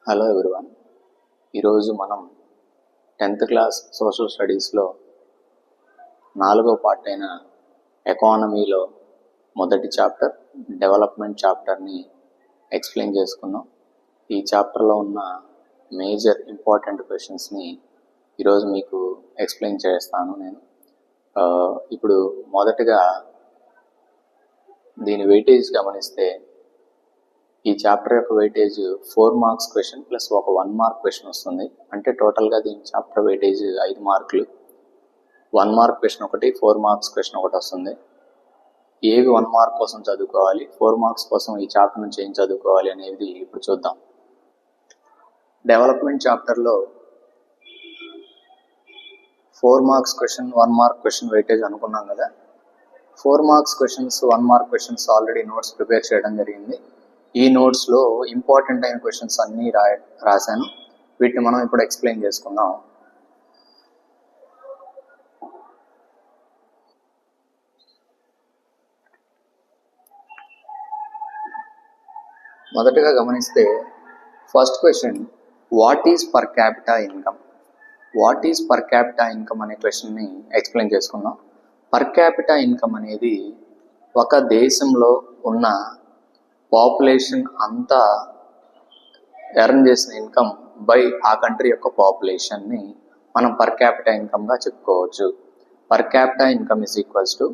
Hello everyone. ఈరోజు మనం 10th class social స్టడీస్లో 4వ పార్ట్ అయిన ఎకానమీలో మొదటి చాప్టర్ డెవలప్మెంట్ చాప్టర్ని ఎక్స్ప్లెయిన్ చేసుకున్నాం. ఈ చాప్టర్లో ఉన్న మేజర్ ఇంపార్టెంట్ క్వశ్చన్స్ని ఈరోజు మీకు ఎక్స్ప్లెయిన్ చేస్తాను నేను. ఇప్పుడు మొదటగా దీని వెయిటేజ్ గమనిస్తే ఈ చాప్టర్ యొక్క వెయిటేజ్ 4 మార్క్స్ క్వశ్చన్ ప్లస్ ఒక 1 మార్క్ క్వశ్చన్ వస్తుంది. అంటే టోటల్గా దీని చాప్టర్ వెయిటేజ్ 5 మార్కులు. 1 మార్క్ క్వశ్చన్ ఒకటి, 4 మార్క్స్ క్వశ్చన్ ఒకటి వస్తుంది. ఏవి 1 మార్క్ కోసం చదువుకోవాలి, 4 మార్క్స్ కోసం ఈ చాప్టర్ నుంచి ఏం చదువుకోవాలి అనేది ఇప్పుడు చూద్దాం. డెవలప్మెంట్ చాప్టర్లో 4 marks question 1 mark question weightage అనుకున్నాం కదా. 4 marks questions 1 mark questions already notes prepare చేయడం జరిగింది. ఈ నోట్స్లో ఇంపార్టెంట్ అయిన క్వశ్చన్స్ అన్నీ రాశాను. వీటిని మనం ఇప్పుడు ఎక్స్ప్లెయిన్ చేసుకుందాం. మొదటగా గమనిస్తే first question, what is per capita income? What is per capita income అనే క్వశ్చన్ని ఎక్స్ప్లెయిన్ చేసుకుందాం. పర్ క్యాపిటా ఇన్కమ్ అనేది ఒక దేశంలో ఉన్న పాపులేషన్ అంతా ఎర్న్ చేసిన ఇన్కమ్ బై ఆ కంట్రీ యొక్క పాపులేషన్ని మనం పర్ క్యాపిటా ఇన్కమ్గా చెప్పుకోవచ్చు. Per capita income is equals to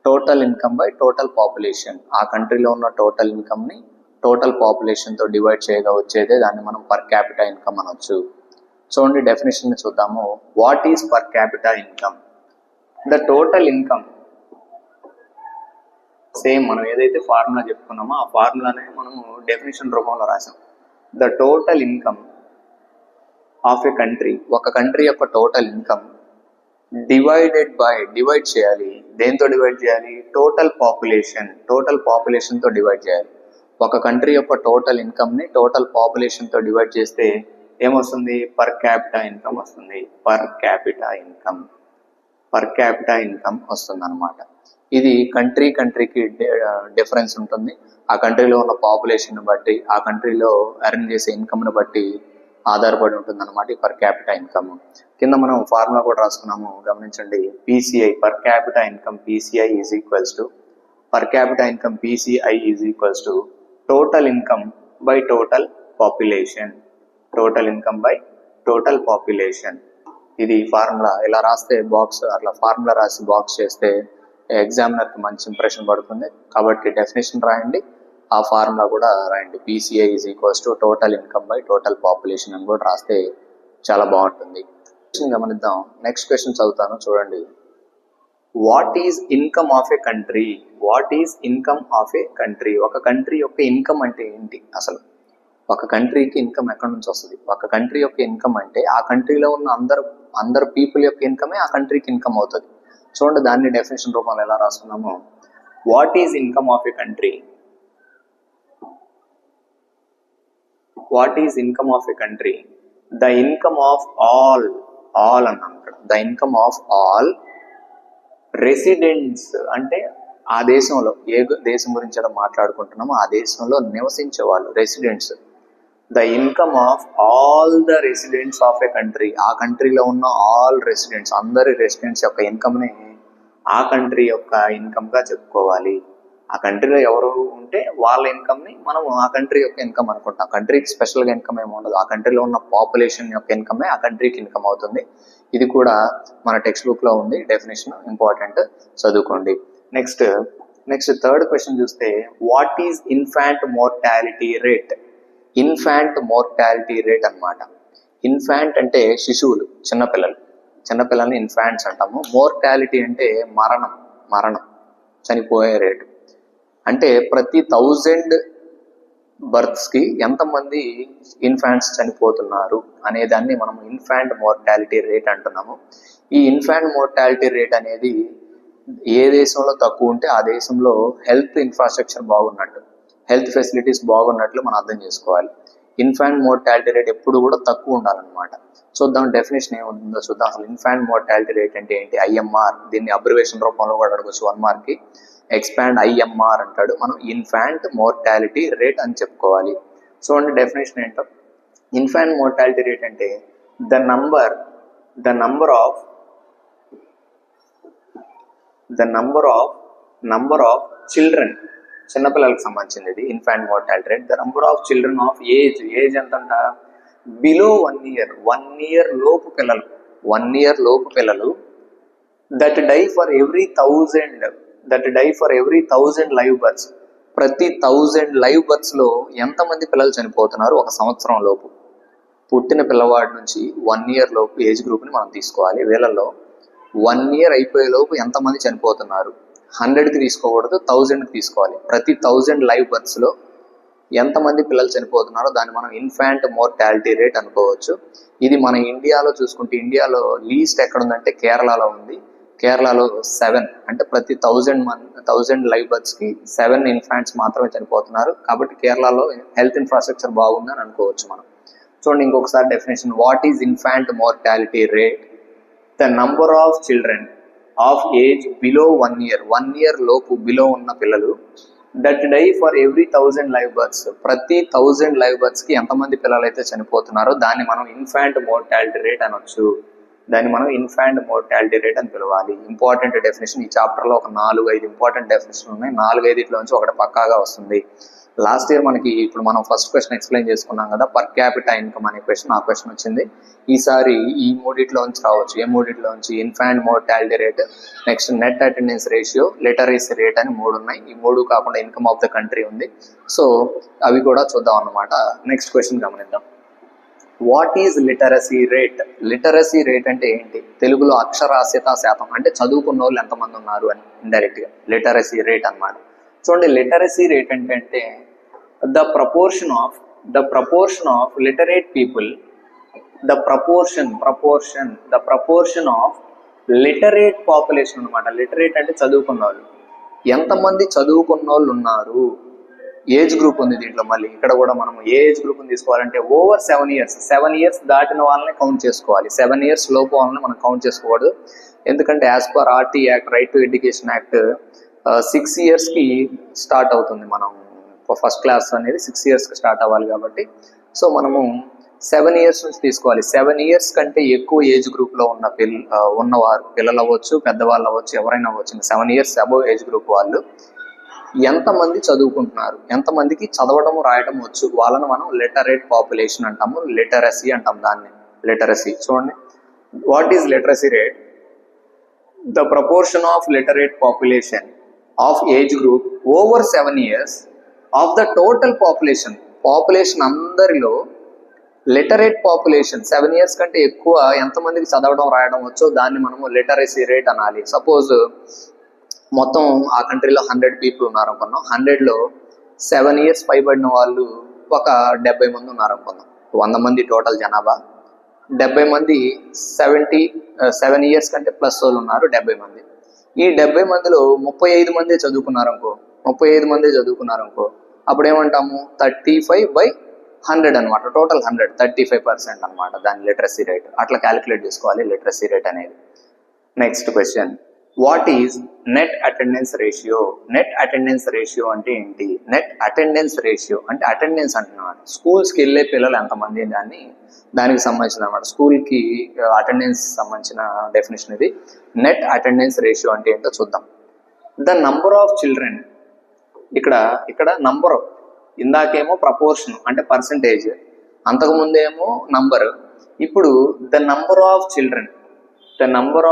total income by total population. ఆ కంట్రీలో ఉన్న టోటల్ ఇన్కమ్ని టోటల్ పాపులేషన్తో డివైడ్ చేయగా వచ్చేదే దాన్ని మనం పర్ క్యాపిటా ఇన్కమ్ అనొచ్చు. చూడండి, డెఫినేషన్ చూద్దాము. What is per capita income? The total income, same మనం ఏదైతే ఫార్ములా చెప్పుకున్నామో ఆ ఫార్ములానే మనము డెఫినేషన్ రూపంలో రాసాం. The total income of a country, ఒక కంట్రీ యొక్క total income divided by, divide చేయాలి. దేంతో డివైడ్ చేయాలి? Total population. టోటల్ పాపులేషన్తో డివైడ్ చేయాలి. ఒక కంట్రీ యొక్క టోటల్ ఇన్కమ్ని టోటల్ పాపులేషన్తో డివైడ్ చేస్తే ఏమొస్తుంది? పర్ క్యాపిటా ఇన్కమ్ వస్తుంది. Per capita income, per capita income వస్తుంది అనమాట. ఇది కంట్రీకి డిఫరెన్స్ ఉంటుంది. ఆ కంట్రీలో ఉన్న పాపులేషన్ బట్టి, ఆ కంట్రీలో ఎర్న్ చేసే ఇన్కమ్ను బట్టి ఆధారపడి ఉంటుంది అనమాట ఈ పర్ క్యాపిటా ఇన్కమ్. కింద మనం ఫార్ములా కూడా రాసుకున్నాము, గమనించండి. PCI, per capita income PCI is equals to, per capita income PCI is equals to total income by total population. Total income by total population. ఇది ఫార్ములా. ఇలా రాస్తే బాక్స్, అట్లా formula రాసి box చేస్తే ఎగ్జామినర్కి మంచి ఇంప్రెషన్ పడుతుంది. కాబట్టి డెఫినేషన్ రాయండి, ఆ ఫార్ములా కూడా రాయండి. PCI is equals to total income by total population అని కూడా రాస్తే చాలా బాగుంటుంది. గమనిద్దాం. నెక్స్ట్ క్వశ్చన్ చదువుతాను, చూడండి. What is income of a country? What is income of a country? ఒక కంట్రీ యొక్క ఇన్కమ్ అంటే ఏంటి? అసలు ఒక కంట్రీకి ఇన్కమ్ ఎక్కడి నుంచి వస్తుంది? ఒక కంట్రీ యొక్క ఇన్కమ్ అంటే ఆ కంట్రీలో ఉన్న అందరు పీపుల్ యొక్క ఇన్కమే ఆ కంట్రీకి ఇన్కమ్ అవుతుంది. చూడండి, దాన్ని డెఫినేషన్ రూపంలో ఎలా రాసుకున్నాము. What is income of a country? What is income of a country? The income of all అన్నాం ఇక్కడ. The income of all residents, అంటే ఆ దేశంలో, ఏ దేశం గురించి ఎలా మాట్లాడుకుంటున్నామో ఆ దేశంలో నివసించే వాళ్ళు residents. The income of all the residents of a country, ఆ కంట్రీలో ఉన్న ఆల్ రెసిడెంట్స్, అందరి రెసిడెంట్స్ యొక్క ఇన్కమ్ని ఆ కంట్రీ యొక్క ఇన్కమ్గా చెప్పుకోవాలి. ఆ కంట్రీలో ఎవరు ఉంటే వాళ్ళ ఇన్కమ్ని మనం ఆ కంట్రీ యొక్క ఇన్కమ్ అనుకుంటాం. కంట్రీకి స్పెషల్గా ఇన్కమ్ ఏమి ఉండదు. ఆ కంట్రీలో ఉన్న పాపులేషన్ యొక్క ఇన్కమే ఆ కంట్రీకి ఇన్కమ్ అవుతుంది. ఇది కూడా మన టెక్స్ట్ బుక్లో ఉంది. డెఫినేషన్ ఇంపార్టెంట్, చదువుకోండి. నెక్స్ట్ థర్డ్ క్వశ్చన్ చూస్తే, what is infant mortality rate? Infant mortality rate అన్నమాట. ఇన్ఫాంట్ అంటే శిశువులు, చిన్నపిల్లల్ని ఇన్ఫాంట్స్ అంటాము. మోర్టాలిటీ అంటే మరణం, చనిపోయే రేటు. అంటే ప్రతి 1000 బర్త్స్కి ఎంతమంది ఇన్ఫాంట్స్ చనిపోతున్నారు అనే దాన్ని మనం ఇన్ఫాంట్ మోర్టాలిటీ రేట్ అంటున్నాము. ఈ ఇన్ఫాంట్ మోర్టాలిటీ రేట్ అనేది ఏ దేశంలో తక్కువ ఉంటే ఆ దేశంలో హెల్త్ ఇన్ఫ్రాస్ట్రక్చర్ బాగున్నట్టు, హెల్త్ ఫెసిలిటీస్ బాగున్నట్లు మనం అర్థం చేసుకోవాలి. ఇన్ఫాంట్ మోర్టాలిటీ రేట్ ఎప్పుడు కూడా తక్కువ ఉండాలన్నమాట. చూద్దాం డెఫినేషన్ ఏముంటుందో చూద్దాం. అసలు ఇన్ఫాంట్ మోర్టాలిటీ రేట్ అంటే ఏంటి? ఐఎంఆర్. దీన్ని అబ్రివేషన్ రూపంలో కూడా అడగవచ్చు 1 మార్క్కి. ఎక్స్పాండ్ ఐఎంఆర్ అంటాడు. మనం ఇన్ఫాంట్ మోర్టాలిటీ రేట్ అని చెప్పుకోవాలి. చూడండి డెఫినేషన్ ఏంటో. ఇన్ఫాంట్ మోర్టాలిటీ రేట్ అంటే ద నంబర్ ఆఫ్ చిల్డ్రన్, చిన్నపిల్లలకు సంబంధించింది ఇది infant mortality rate. The number of children of age ఎంతంట, బిలో 1 year, 1 year లోపు పిల్లలు that die for every 1000 live births. ప్రతి 1000 లైవ్ బర్త్స్ లో ఎంతమంది పిల్లలు చనిపోతున్నారు ఒక సంవత్సరం లోపు? పుట్టిన పిల్లవాడి నుంచి 1 year లోపు ఏజ్ గ్రూప్ని మనం తీసుకోవాలి. వీళ్ళల్లో 1 year అయిపోయే లోపు ఎంతమంది చనిపోతున్నారు? 100కి తీసుకోకూడదు, 1000కి తీసుకోవాలి. ప్రతి 1000 లైవ్ బర్త్స్లో ఎంతమంది పిల్లలు చనిపోతున్నారో దాన్ని మనం ఇన్ఫాంట్ మోర్టాలిటీ రేట్ అనుకోవచ్చు. ఇది మన ఇండియాలో చూసుకుంటే, ఇండియాలో లీస్ట్ ఎక్కడ ఉందంటే కేరళలో ఉంది. కేరళలో 7, అంటే ప్రతి 1000 లైవ్ బర్త్స్కి 7 ఇన్ఫాంట్స్ మాత్రమే చనిపోతున్నారు. కాబట్టి కేరళలో హెల్త్ ఇన్ఫ్రాస్ట్రక్చర్ బాగుందని అనుకోవచ్చు మనం. చూడండి ఇంకొకసారి definition. What is infant mortality rate? The number of children of age below 1 year, 1 year లోపు బిలో ఉన్న పిల్లలు that die for every 1000 live births. ప్రతి 1000 లైవ్ బర్త్స్కి ఎంతమంది పిల్లలు అయితే చనిపోతున్నారో దాన్ని మనం ఇన్ఫాంట్ మోర్టాలిటీ రేట్ అనొచ్చు. దాన్ని మనం ఇన్ఫాంట్ మోర్టాలిటీ రేట్ అని పిలవాలి. Important definition. ఈ చాప్టర్లో ఒక 4-5 ఇంపార్టెంట్ డెఫినేషన్ ఉన్నాయి. 4-5 ఒకటి పక్కాగా వస్తుంది. లాస్ట్ ఇయర్ ఇప్పుడు మనం ఫస్ట్ క్వశ్చన్ ఎక్స్ప్లెయిన్ చేసుకున్నాం కదా, పర్ క్యాపిటా ఇన్కమ్ అనే క్వశ్చన్. ఆ క్వశ్చన్ వచ్చింది. ఈసారి ఈ మూడిట్లోంచి రావచ్చు. ఏ మూడిట్లోంచి? Infant mortality rate, next net attendance ratio, literacy rate అని 3 ఉన్నాయి. ఈ 3 కాకుండా ఇన్కమ్ ఆఫ్ ద కంట్రీ ఉంది. సో అవి కూడా చూద్దాం అన్నమాట. నెక్స్ట్ క్వశ్చన్ గమనిద్దాం. What is literacy rate? Literacy rate అంటే ఏంటి? తెలుగులో అక్షరాస్యత శాతం, అంటే చదువుకున్న వాళ్ళు ఎంతమంది ఉన్నారు అని ఇండైరెక్ట్గా లిటరసీ రేట్ అన్నమాట. చూడండి, లిటరసీ రేట్ అంటే the proportion of literate people, the proportion of literate population అనమాట. లిటరేట్ అంటే చదువుకున్న వాళ్ళు. ఎంతమంది చదువుకున్న వాళ్ళు ఉన్నారు? ఏజ్ గ్రూప్ ఉంది దీంట్లో. మళ్ళీ ఇక్కడ కూడా మనం ఏ ఏజ్ గ్రూప్ని తీసుకోవాలంటే ఓవర్ 7 years దాటిన వాళ్ళని కౌంట్ చేసుకోవాలి. 7 years లోపు వాళ్ళని మనం కౌంట్ చేసుకోకూడదు. ఎందుకంటే as per RT act, right to education act 6 yearsకి స్టార్ట్ అవుతుంది. మనం ఫస్ట్ క్లాస్ అనేది 6 yearsకి స్టార్ట్ అవ్వాలి. కాబట్టి సో మనము 7 years నుంచి తీసుకోవాలి. 7 years కంటే ఎక్కువ ఏజ్ గ్రూప్లో ఉన్నవారు, పిల్లలు అవ్వచ్చు, పెద్దవాళ్ళు అవ్వచ్చు, ఎవరైనా అవ్వచ్చు, 7 years అబోవ్ ఏజ్ గ్రూప్ వాళ్ళు ఎంతమంది చదువుకుంటున్నారు, ఎంతమందికి చదవడం రాయడం వచ్చు, వాళ్ళని మనం లిటరేట్ పాపులేషన్ అంటాము. లిటరసీ అంటాం దాన్ని. లిటరసీ. చూడండి, what is literacy rate? The proportion of literate population of age group over 7 years of the total population అందరిలో లిటరేట్ పాపులేషన్ 7 years కంటే ఎక్కువ ఎంతమందికి చదవడం రాయడం వచ్చో దాన్ని మనము లిటరసీ రేట్ అనాలి. సపోజ్ మొత్తం ఆ కంట్రీలో 100 people ఉన్నారు అనుకున్నాం. 100లో 7 years పైబడిన వాళ్ళు ఒక 70 మంది ఉన్నారు అనుకుందాం. 100 మంది టోటల్ జనాభా. 70 మంది 7 years కంటే ప్లస్ వాళ్ళు ఉన్నారు 70 మంది. ఈ 70 మందిలో 35 మంది చదువుకున్నారు అనుకో. అప్పుడు ఏమంటాము? 35/100 అనమాట. టోటల్ 100, 35% అనమాట దాని లిటరసీ రేట్. అట్లా క్యాలిక్యులేట్ చేసుకోవాలి లిటరసీ రేట్ అనేది. Next question. What is net attendance ratio? Net attendance ratio అంటే ఏంటి? నెట్ అటెండెన్స్ రేషియో అంటే అటెండెన్స్ అంటున్నాడు. స్కూల్స్కి వెళ్ళే పిల్లలు ఎంతమంది దానికి సంబంధించిన అనమాట. స్కూల్కి అటెండెన్స్ సంబంధించిన డెఫినేషన్ ఇది. నెట్ అటెండెన్స్ రేషియో అంటే ఏంటో చూద్దాం. ద నంబర్ ఆఫ్ చిల్డ్రన్, ఇక్కడ నంబర్, ఇందాకేమో ప్రపోర్షన్ అంటే పర్సంటేజ్, అంతకుముందేమో నంబర్. ఇప్పుడు ద నంబర్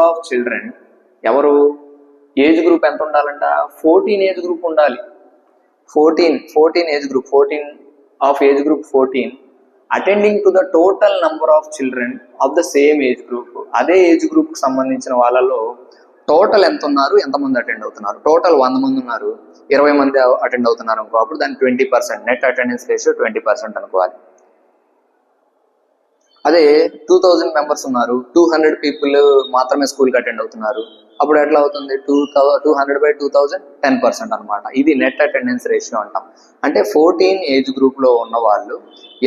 ఆఫ్ చిల్డ్రన్ ఎవరు? ఏజ్ గ్రూప్ ఎంత ఉండాలంట? 14 ఏజ్ గ్రూప్ ఉండాలి. 14 age group, 14 attending to the total number of children of the same age group. అదే ఏజ్ గ్రూప్కి సంబంధించిన వాళ్ళలో టోటల్ ఎంత ఉన్నారు, ఎంతమంది అటెండ్ అవుతున్నారు? టోటల్ 100 మంది ఉన్నారు, 20 మంది అటెండ్ అవుతున్నారు అనుకో. అప్పుడు దాన్ని 20%, నెట్ అటెండెన్స్ రేషియో 20% అనుకోవాలి. అదే 2000 మెంబర్స్ ఉన్నారు, 200 people మాత్రమే స్కూల్కి అటెండ్ అవుతున్నారు. అప్పుడు ఎట్లా అవుతుంది? 200/2000 10% అనమాట. ఇది నెట్ అటెండెన్స్ రేషియో అంటాం. అంటే 14 ఏజ్ గ్రూప్లో ఉన్న వాళ్ళు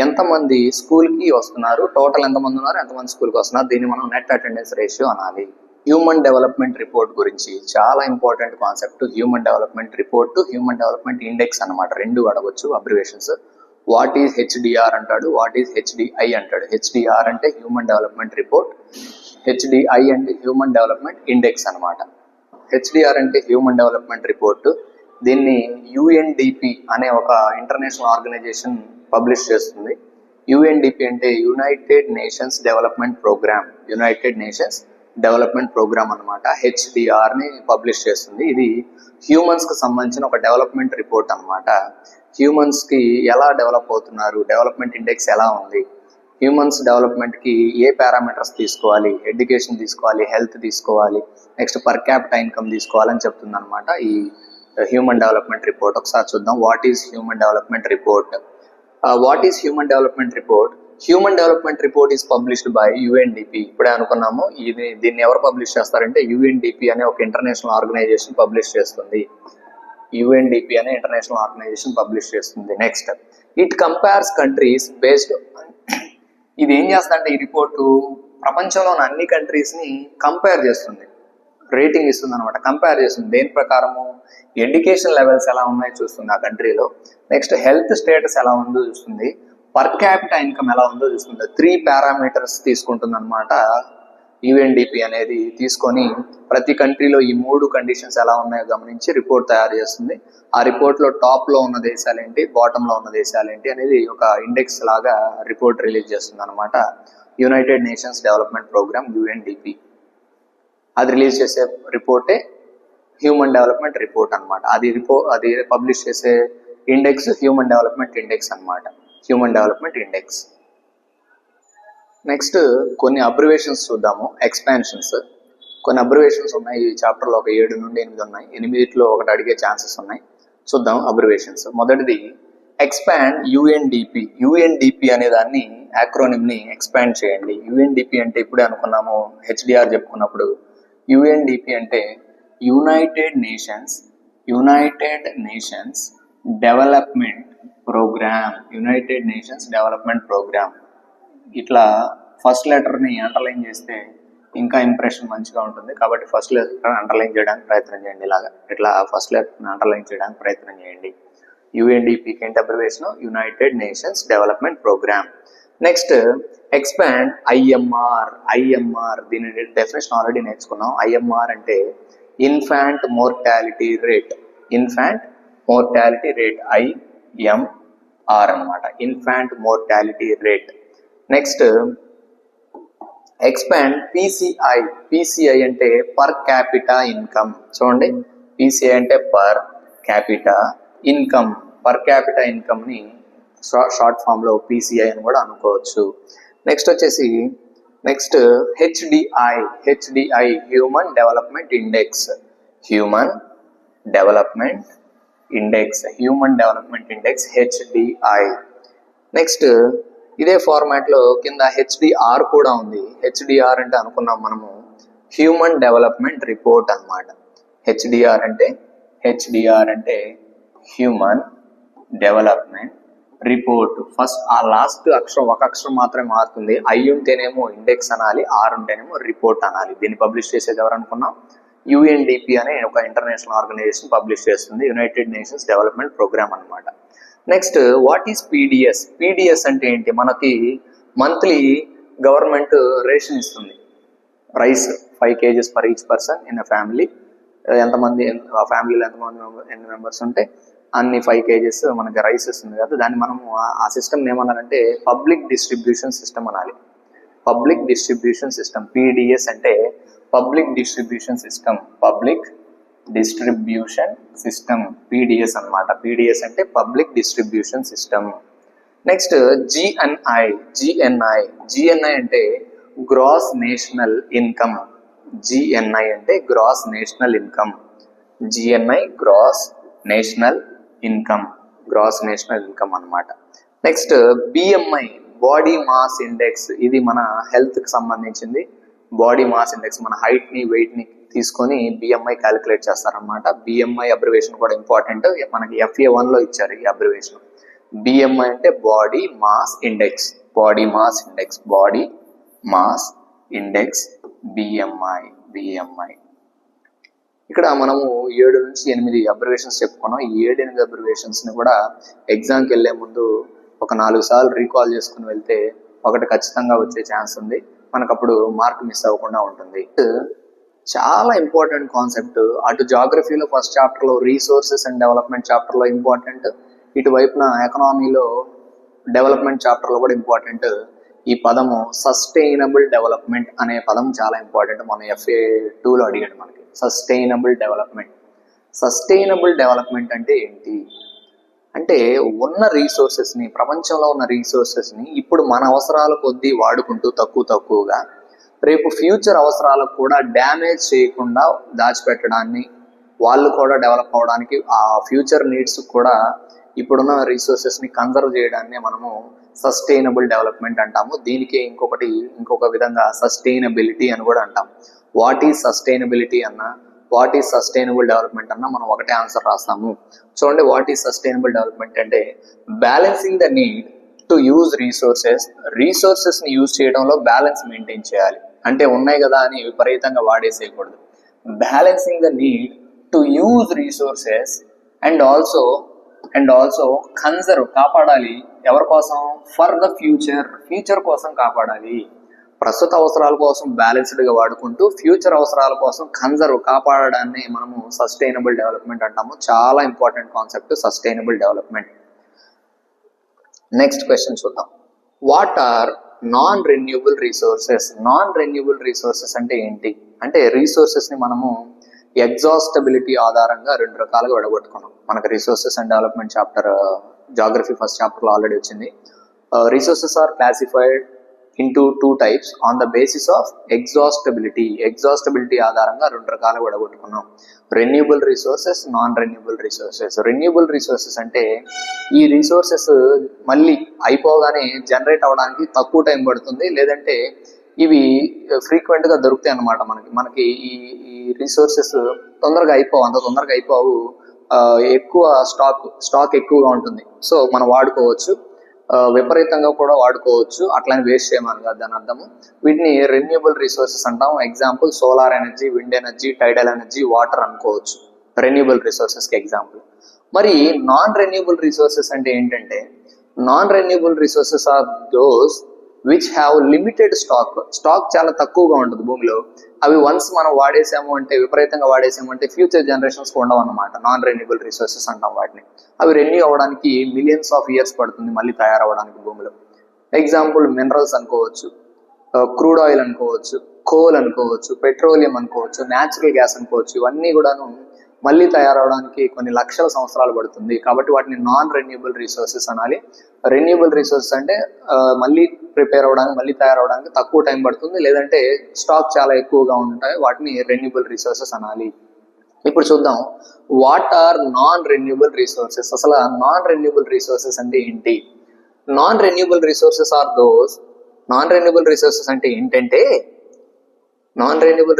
ఎంతమంది స్కూల్కి వస్తున్నారు, టోటల్ ఎంతమంది ఉన్నారు, ఎంతమంది స్కూల్కి వస్తున్నారు, దీన్ని మనం నెట్ అటెండెన్స్ రేషియో అనాలి. హ్యూమన్ డెవలప్మెంట్ రిపోర్ట్ గురించి చాలా important concept. Human development report, human development index అనమాట. 2 అడగొచ్చు అబ్రివేషన్స్. వాట్ ఈజ్ హెచ్డిఆర్ అంటాడు, వాట్ ఈజ్ హెచ్డిఐ అంటాడు. హెచ్డిఆర్ అంటే హ్యూమన్ డెవలప్మెంట్ రిపోర్ట్, హెచ్డిఐ అంటే హ్యూమన్ డెవలప్మెంట్ ఇండెక్స్ అనమాట. హెచ్డిఆర్ అంటే హ్యూమన్ డెవలప్మెంట్ రిపోర్ట్. దీన్ని యుఎన్డిపి అనే ఒక ఇంటర్నేషనల్ ఆర్గనైజేషన్ పబ్లిష్ చేస్తుంది. యుఎన్డిపి అంటే united nations development programme, united nations development programme అనమాట. హెచ్డిఆర్ని పబ్లిష్ చేస్తుంది. ఇది హ్యూమన్స్కి సంబంధించిన ఒక డెవలప్మెంట్ రిపోర్ట్ అనమాట. హ్యూమన్స్కి ఎలా డెవలప్ అవుతున్నారు, డెవలప్మెంట్ ఇండెక్స్ ఎలా ఉంది, హ్యూమన్స్ డెవలప్మెంట్కి ఏ పారామీటర్స్ తీసుకోవాలి, ఎడ్యుకేషన్ తీసుకోవాలి, హెల్త్ తీసుకోవాలి, నెక్స్ట్ పర్ క్యాపిటా ఇన్కమ్ తీసుకోవాలని చెప్తుంది అనమాట ఈ హ్యూమన్ డెవలప్మెంట్ రిపోర్ట్. ఒకసారి చూద్దాం. What is human development report? What is human development report? Human development report is published by UNDP. ఇప్పుడే అనుకున్నాము, దీన్ని ఎవరు పబ్లిష్ చేస్తారంటే యుఎన్డిపి అనే ఒక ఇంటర్నేషనల్ ఆర్గనైజేషన్ పబ్లిష్ చేస్తుంది. యుఎన్డిపి అనే ఇంటర్నేషనల్ ఆర్గనైజేషన్ పబ్లిష్ చేస్తుంది. Next, it compares countries based. ఇది ఏం చేస్తుందంటే ఈ రిపోర్టు ప్రపంచంలోని అన్ని కంట్రీస్ని కంపేర్ చేస్తుంది, రేటింగ్ ఇస్తుంది అనమాట. కంపేర్ చేస్తుంది దేని ప్రకారము? ఎడ్యుకేషన్ లెవెల్స్ ఎలా ఉన్నాయో చూస్తుంది ఆ కంట్రీలో, నెక్స్ట్ హెల్త్ స్టేటస్ ఎలా ఉందో చూస్తుంది, పర్ క్యాపిటా ఇన్కమ్ ఎలా ఉందో చూస్తుంది. 3 పారామీటర్స్ తీసుకుంటుంది అనమాట యుఎన్డిపి అనేది. తీసుకొని ప్రతి కంట్రీలో ఈ 3 కండిషన్స్ ఎలా ఉన్నాయో గమనించి రిపోర్ట్ తయారు చేస్తుంది. ఆ రిపోర్ట్లో టాప్లో ఉన్న దేశాలు ఏంటి, బాటంలో ఉన్న దేశాలు ఏంటి అనేది ఒక ఇండెక్స్ లాగా రిపోర్ట్ రిలీజ్ చేస్తుంది అనమాట united nations development programme UNDP. అది రిలీజ్ చేసే రిపోర్టే హ్యూమన్ డెవలప్మెంట్ రిపోర్ట్ అనమాట. అది పబ్లిష్ చేసే ఇండెక్స్ హ్యూమన్ డెవలప్మెంట్ ఇండెక్స్ అనమాట, హ్యూమన్ డెవలప్మెంట్ ఇండెక్స్. నెక్స్ట్ కొన్ని అబ్రివేషన్స్ చూద్దాము, ఎక్స్పాన్షన్స్. కొన్ని అబ్రివేషన్స్ ఉన్నాయి ఈ చాప్టర్లో, ఒక 7 నుండి 8 ఉన్నాయి. 8లో ఒకటి అడిగే ఛాన్సెస్ ఉన్నాయి. చూద్దాం అబ్రివేషన్స్. మొదటిది ఎక్స్పాండ్ యుఎన్డిపి. యుఎన్డిపి అనే దాన్ని యాక్రోనిమ్ని ఎక్స్పాండ్ చేయండి. యుఎన్డిపి అంటే ఇప్పుడే అనుకున్నాము హెచ్డిఆర్ చెప్పుకున్నప్పుడు. యుఎన్డిపి అంటే united nations development programme, united nations development programme. ఇట్లా ఫస్ట్ లెటర్ని అండర్లైన్ చేస్తే ఇంకా ఇంప్రెషన్ మంచిగా ఉంటుంది. కాబట్టి ఫస్ట్ లెటర్ అండర్లైన్ చేయడానికి ప్రయత్నం చేయండి. ఇట్లా ఫస్ట్ లెటర్ని అండర్లైన్ చేయడానికి ప్రయత్నం చేయండి. యుఎన్డిపికి ఏంటి abbreviation? United nations development Programme. Next expand IMR. దీని డెఫినేషన్ ఆల్రెడీ నేర్చుకున్నాం. ఐఎంఆర్ అంటే ఇన్ఫాంట్ మోర్టాలిటీ రేట్, ఐఎంఆర్ అనమాట, infant mortality rate. Next expand PCI అంటే పర్ క్యాపిటా ఇన్కమ్. చూడండి, పిసిఐ అంటే per capita income, per capita ఇన్కమ్ని షార్ట్ ఫామ్లో PCI అని కూడా అనుకోవచ్చు. నెక్స్ట్ వచ్చేసి HDI human development index, human development index HDI. Next ఇదే ఫార్మాట్లో కింద హెచ్డిఆర్ కూడా ఉంది. హెచ్డిఆర్ అంటే అనుకున్నాం మనము హ్యూమన్ డెవలప్మెంట్ రిపోర్ట్ అనమాట. హెచ్డిఆర్ అంటే హ్యూమన్ డెవలప్మెంట్ రిపోర్ట్. ఫస్ట్ ఆ లాస్ట్ అక్షరం ఒక అక్షరం మాత్రమే మారుతుంది. ఐ ఉంటేనేమో ఇండెక్స్ అనాలి, ఆర్ ఉంటేనేమో రిపోర్ట్ అనాలి. దీన్ని పబ్లిష్ చేసేది ఎవరు అనుకున్నాం? యుఎన్డిపి అనే ఒక ఇంటర్నేషనల్ ఆర్గనైజేషన్ పబ్లిష్ చేస్తుంది, యునైటెడ్ నేషన్స్ డెవలప్మెంట్ ప్రోగ్రామ్ అనమాట. Next what is PDS? PDS అంటే ఏంటి? మనకి మంత్లీ గవర్నమెంట్ రేషన్ ఇస్తుంది, rice 5 kgs per each person in a family. ఎంతమంది ఆ ఫ్యామిలీలో ఎన్ని మెంబర్స్ ఉంటే అన్ని 5 kgs మనకి రైస్ ఇస్తుంది కదా. దాన్ని మనము ఆ సిస్టమ్ ఏమన్నారంటే పబ్లిక్ డిస్ట్రిబ్యూషన్ సిస్టమ్ అనాలి. పబ్లిక్ డిస్ట్రిబ్యూషన్ సిస్టమ్, పీడిఎస్ అంటే పబ్లిక్ డిస్ట్రిబ్యూషన్ సిస్టమ్, పీడిఎస్ అనమాట. పీడిఎస్ అంటే public distribution system. Next GNI అంటే గ్రాస్ నేషనల్ ఇన్కమ్. జిఎన్ఐ అంటే gross national income. GNI gross national income అనమాట. Next BMI body mass index. ఇది మన హెల్త్కి సంబంధించింది. బాడీ మాస్ ఇండెక్స్ మన హైట్ని వెయిట్ని తీసుకొని బిఎంఐ క్యాలిక్యులేట్ చేస్తారనమాట. బిఎంఐ అబ్రివేషన్ కూడా ఇంపార్టెంట్, మనకి FA1లో ఇచ్చారు ఈ అబ్రివేషన్. బిఎంఐ అంటే బాడీ మాస్ ఇండెక్స్, బిఎంఐ. ఇక్కడ మనము 7 నుంచి 8 అబ్రివేషన్స్ చెప్పుకున్నాం. ఈ 7-8 అబ్రివేషన్స్ని కూడా ఎగ్జామ్కి వెళ్ళే ముందు ఒక 4 సార్లు రీకాల్ చేసుకుని వెళ్తే ఒకటి ఖచ్చితంగా వచ్చే ఛాన్స్ ఉంది, మనకు అప్పుడు మార్క్ మిస్ అవ్వకుండా ఉంటుంది. చాలా ఇంపార్టెంట్ కాన్సెప్ట్. అటు జాగ్రఫీలో ఫస్ట్ చాప్టర్లో రీసోర్సెస్ అండ్ డెవలప్మెంట్ చాప్టర్లో ఇంపార్టెంట్, ఇటువైపున ఎకనామీలో డెవలప్మెంట్ చాప్టర్లో కూడా ఇంపార్టెంట్. ఈ పదము సస్టైనబుల్ డెవలప్మెంట్ అనే పదం చాలా ఇంపార్టెంట్. మన FA2లో అడిగాడు మనకి సస్టైనబుల్ డెవలప్మెంట్. సస్టైనబుల్ డెవలప్మెంట్ అంటే ఏంటి అంటే ఉన్న రీసోర్సెస్ని, ప్రపంచంలో ఉన్న రీసోర్సెస్ని ఇప్పుడు మన అవసరాల కొద్దీ వాడుకుంటూ తక్కువగా రేపు ఫ్యూచర్ అవసరాలకు కూడా డ్యామేజ్ చేయకుండా దాచిపెట్టడాన్ని, వాళ్ళు కూడా డెవలప్ అవడానికి, ఆ ఫ్యూచర్ నీడ్స్ కూడా ఇప్పుడున్న రీసోర్సెస్ని కన్జర్వ్ చేయడాన్ని మనము సస్టైనబుల్ డెవలప్మెంట్ అంటాము. దీనికి ఇంకొక విధంగా సస్టైనబిలిటీ అని కూడా అంటాం. వాట్ ఈజ్ సస్టైనబిలిటీ అన్న, వాట్ ఈజ్ సస్టైనబుల్ డెవలప్మెంట్ అన్న మనం ఒకటే ఆన్సర్ రాస్తాము. చూడండి, వాట్ ఈజ్ సస్టైనబుల్ డెవలప్మెంట్ అంటే balancing the need to use రీసోర్సెస్ని యూజ్ చేయడంలో బ్యాలెన్స్ మెయింటైన్ చేయాలి. అంటే ఉన్నాయి కదా అని విపరీతంగా వాడేసేయకూడదు. Balancing the need to use resources and also conserve, కాపాడాలి. ఎవరి కోసం? ఫర్ ద ఫ్యూచర్ కోసం కాపాడాలి. ప్రస్తుత అవసరాల కోసం బ్యాలెన్స్డ్గా వాడుకుంటూ ఫ్యూచర్ అవసరాల కోసం కాపాడడాన్ని మనము సస్టైనబుల్ డెవలప్మెంట్ అంటాము. చాలా important concept sustainable development. Next question చూద్దాం. What are non renewable resources అంటే ఏంటి అంటే రీసోర్సెస్ని మనము ఎగ్జాస్టబిలిటీ ఆధారంగా 2 రకాలుగా విడగొట్టుకున్నాం. మనకు resources and development chapter geography first చాప్టర్లో ఆల్రెడీ వచ్చింది. Resources are classified into 2 types on the basis of exhaustibility ఆధారంగా 2 రకాలుగా విడగొట్టుకున్నాం. Renewable resources, non renewable resources. Renewable resources అంటే ఈ రిసోర్సెస్ మళ్ళీ అయిపోగానే జనరేట్ అవ్వడానికి తక్కువ టైం పడుతుంది, లేదంటే ఇవి ఫ్రీక్వెంట్గా దొరుకుతాయి అన్నమాట. మనకి ఈ రిసోర్సెస్ అంత తొందరగా అయిపోవు. ఎక్కువ స్టాక్ ఎక్కువగా ఉంటుంది, సో మనం వాడుకోవచ్చు, విపరీతంగా కూడా వాడుకోవచ్చు. అట్లని వేస్ట్ చేయమని కాదు దాని అర్థము. వీటిని రెన్యూబుల్ రిసోర్సెస్ అంటాం. Example solar energy, wind energy, tidal energy, water అనుకోవచ్చు రెన్యూబుల్ రిసోర్సెస్కి ఎగ్జాంపుల్. మరి నాన్ రెన్యూబుల్ రిసోర్సెస్ అంటే ఏంటంటే, non renewable resources are those which have limited stock చాలా తక్కువగా ఉంటుంది భూమిలో. అవి వన్స్ మనం విపరీతంగా వాడేసాము అంటే ఫ్యూచర్ జనరేషన్స్ ఉండవు అన్నమాట. నాన్ రెన్యూబుల్ రిసోర్సెస్ అంటాం వాటిని. అవి రెన్యూ అవ్వడానికి మిలియన్స్ ఆఫ్ ఇయర్స్ పడుతుంది మళ్ళీ తయారవడానికి భూమిలో. ఎగ్జాంపుల్ మినరల్స్ అనుకోవచ్చు, క్రూడ్ ఆయిల్ అనుకోవచ్చు, కోల్ అనుకోవచ్చు, పెట్రోలియం అనుకోవచ్చు, న్యాచురల్ గ్యాస్ అనుకోవచ్చు. ఇవన్నీ కూడాను మళ్ళీ తయారవడానికి కొన్ని లక్షల సంవత్సరాలు పడుతుంది. కాబట్టి వాటిని నాన్ రెన్యూబుల్ రిసోర్సెస్ అనాలి. రెన్యూబుల్ రిసోర్సెస్ అంటే మళ్ళీ ప్రిపేర్ అవ్వడానికి, మళ్ళీ తయారవడానికి తక్కువ టైం పడుతుంది, లేదంటే స్టాక్ చాలా ఎక్కువగా ఉంటాయి. వాటిని రెన్యూబుల్ రిసోర్సెస్ అనాలి. ఇప్పుడు చూద్దాం, what are non renewable resources. అసలు నాన్ రెన్యూబుల్ రిసోర్సెస్ అంటే ఏంటి? Non renewable resources are those. Non renewable resources అంటే ఏమిటంటే non renewable